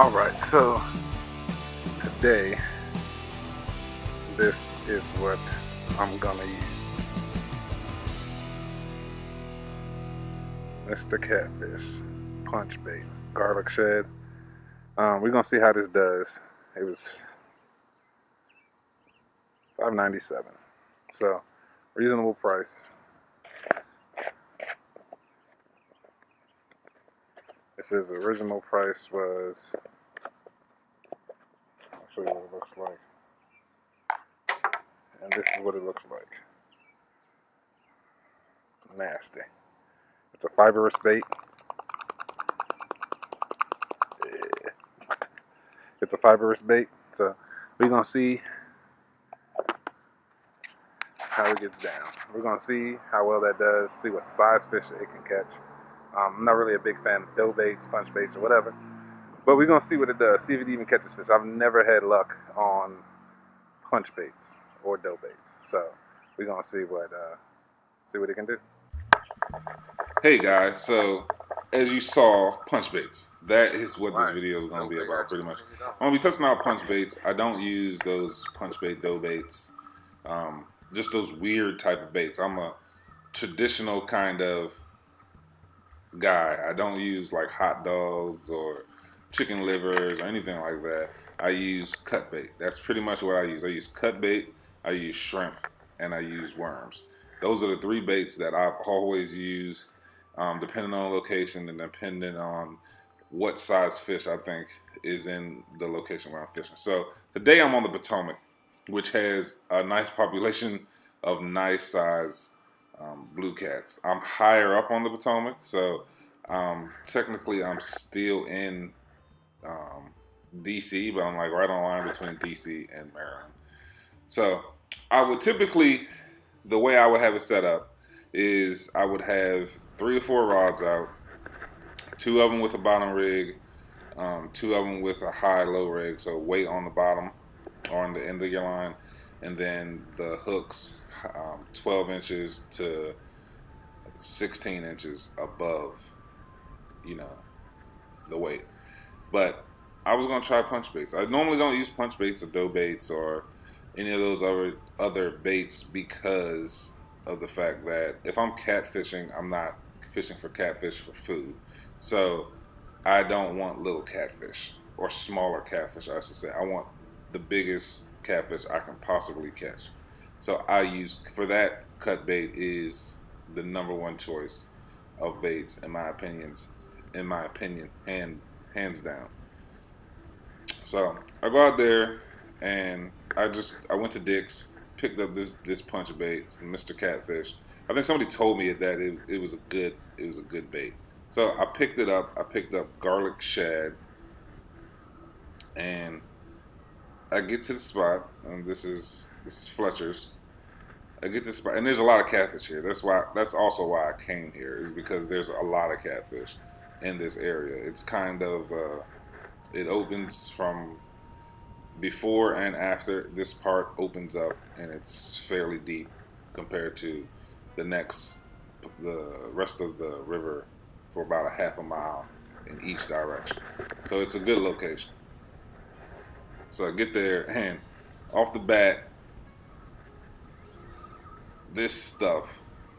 Alright, so today this is what I'm gonna use. Mr. Catfish punch bait, garlic shad. We're gonna see how this does. It was $5.97, so reasonable price. It says the original price was, I'll show you what it looks like. And this is what it looks like. Nasty. It's a fibrous bait. Yeah. It's a fibrous bait. So we're gonna see how it gets down. We're gonna see how well that does, see what size fish it can catch. I'm not really a big fan of dough baits, punch baits, or whatever, but we're gonna see what it does, see if it even catches fish. I've never had luck on punch baits or dough baits, so we're gonna see what it can do. Hey guys, so as you saw, punch baits. That is what this video is going to be about, pretty much. I'm going to be testing out punch baits. I don't use those punch bait, dough baits, just those weird type of baits. I'm a traditional kind of guy. I don't use like hot dogs or chicken livers or anything like that. I use cut bait. That's pretty much what I use. I use cut bait, I use shrimp, and I use worms. Those are the three baits that I've always used, depending on location and depending on what size fish I think is in the location where I'm fishing. So today I'm on the Potomac, which has a nice population of nice size blue cats. I'm higher up on the Potomac, so technically I'm still in DC, but I'm like right on the line between DC and Maryland. So I would typically, the way I would have it set up is I would have 3 or 4 rods out, 2 of them with a bottom rig, 2 of them with a high-low rig, so weight on the bottom or on the end of your line, and then the hooks 12 inches to 16 inches above, the weight. But I was going to try punch baits. I normally don't use punch baits or dough baits or any of those other baits because of the fact that if I'm catfishing, I'm not fishing for catfish for food. So I don't want little catfish or smaller catfish, I should say. I want the biggest catfish I can possibly catch. So I use, for that, cut bait is the #1 choice of baits in my opinion, hands down. So I go out there and I went to Dick's, picked up this punch bait, Mr. Catfish. I think somebody told me that it was a good bait. So I picked it up. I picked up garlic shad, and I get to the spot, and this is Fletcher's. I get to the spot, and there's a lot of catfish here. That's also why I came here, is because there's a lot of catfish in this area. It's kind of it opens from before and after. This part opens up, and it's fairly deep compared to the rest of the river for about a half a mile in each direction. So it's a good location. So I get there, and off the bat, this stuff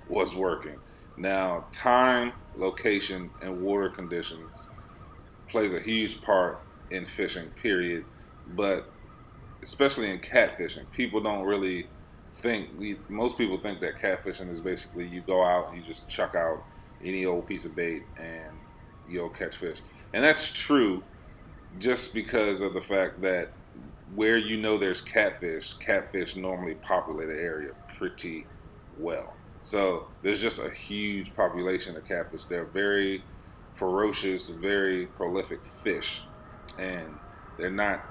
was working. Now, time, location, and water conditions plays a huge part in fishing, period. But especially in catfishing, people don't really most people think that catfishing is basically you go out and you just chuck out any old piece of bait and you'll catch fish. And that's true just because of the fact that where there's catfish normally populate an area pretty well. So there's just a huge population of catfish. They're very ferocious, very prolific fish, and they're not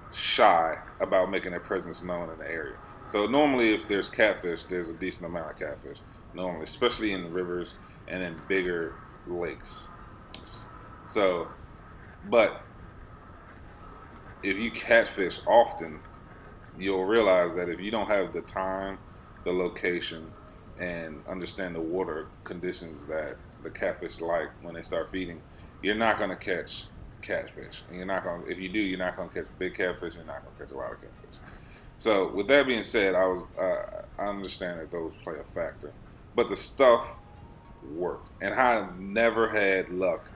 shy about making their presence known in the area. So normally if there's catfish, there's a decent amount of catfish, normally, especially in the rivers and in bigger lakes. So, but if you catfish often, you'll realize that if you don't have the time, the location, and understand the water conditions that the catfish like when they start feeding, you're not going to catch catfish. And you're not going to, if you do, you're not going to catch big catfish, you're not going to catch a lot of catfish. So with that being said, I understand that those play a factor. But the stuff worked. And I never had luck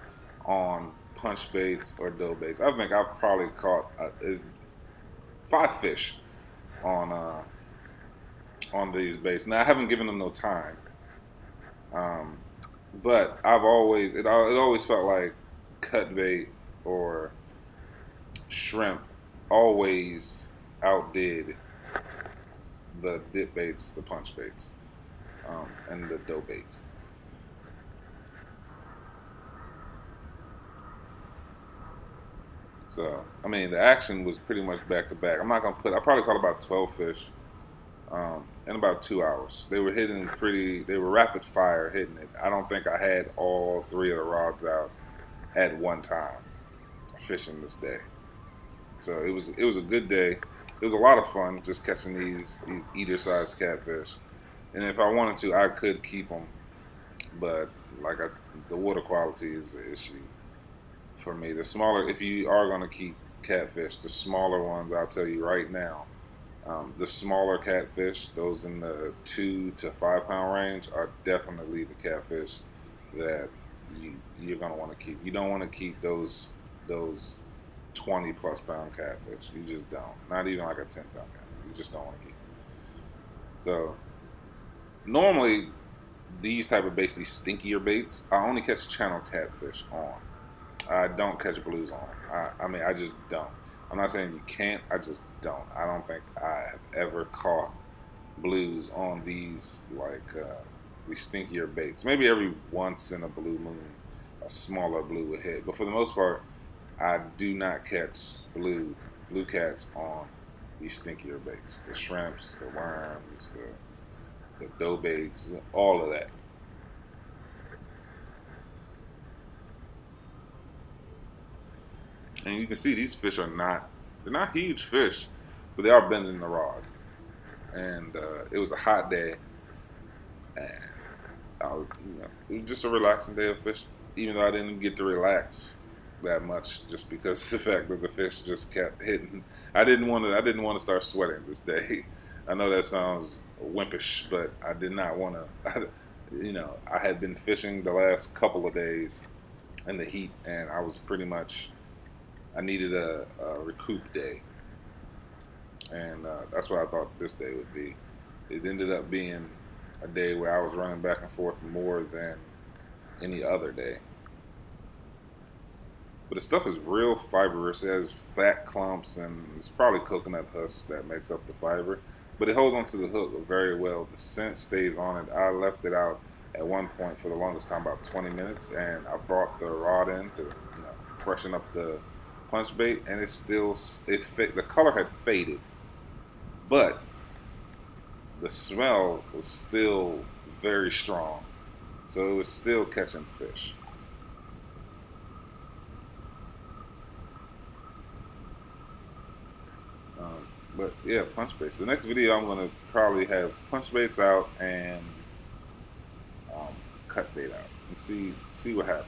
on punch baits or dough baits. I think I've probably caught 5 fish on these baits. Now I haven't given them no time, but I've always it always felt like cut bait or shrimp always outdid the dip baits, the punch baits, and the dough baits. So, I mean, the action was pretty much back to back. I probably caught about 12 fish in about 2 hours. They were they were rapid fire hitting it. I don't think I had all 3 of the rods out at one time fishing this day. So it was a good day. It was a lot of fun just catching these eater-sized catfish. And if I wanted to, I could keep them. But the water quality is the issue for me. The smaller, if you are going to keep catfish, the smaller ones, I'll tell you right now, the smaller catfish, those in the 2 to 5 pound range, are definitely the catfish that you're going to want to keep. You don't want to keep those 20 plus pound catfish. You just don't. Not even like a 10 pound catfish. You just don't want to keep them. So normally these type of baits, these stinkier baits, I only catch channel catfish on. I don't catch blues on them. I mean, I just don't. I'm not saying you can't, I just don't. I don't think I have ever caught blues on these these stinkier baits. Maybe every once in a blue moon, a smaller blue would hit. But for the most part, I do not catch blue cats on these stinkier baits. The shrimps, the worms, the dough baits, all of that. And you can see these fish they're not huge fish, but they are bending the rod. And it was a hot day, and it was just a relaxing day of fishing. Even though I didn't get to relax that much, just because the fact that the fish just kept hitting. I didn't want to start sweating this day. I know that sounds wimpish, but I did not want to. I had been fishing the last couple of days in the heat, and I was pretty much. I needed a recoup day, and that's what I thought this day would be. It ended up being a day where I was running back and forth more than any other day. But the stuff is real fibrous. It has fat clumps, and it's probably coconut husk that makes up the fiber. But it holds onto the hook very well. The scent stays on it. I left it out at one point for the longest time, about 20 minutes, and I brought the rod in to freshen up the punch bait, and the color had faded, but the smell was still very strong, so it was still catching fish. But yeah, punch baits. The next video I'm gonna probably have punch baits out and cut bait out and see what happens.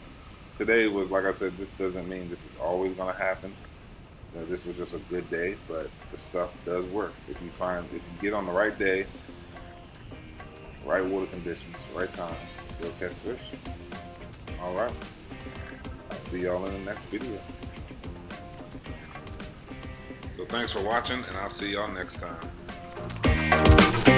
Today was, like I said, this doesn't mean this is always going to happen. This was just a good day, but the stuff does work. If you get on the right day, right water conditions, right time, you'll catch fish. All right. I'll see y'all in the next video. So thanks for watching, and I'll see y'all next time.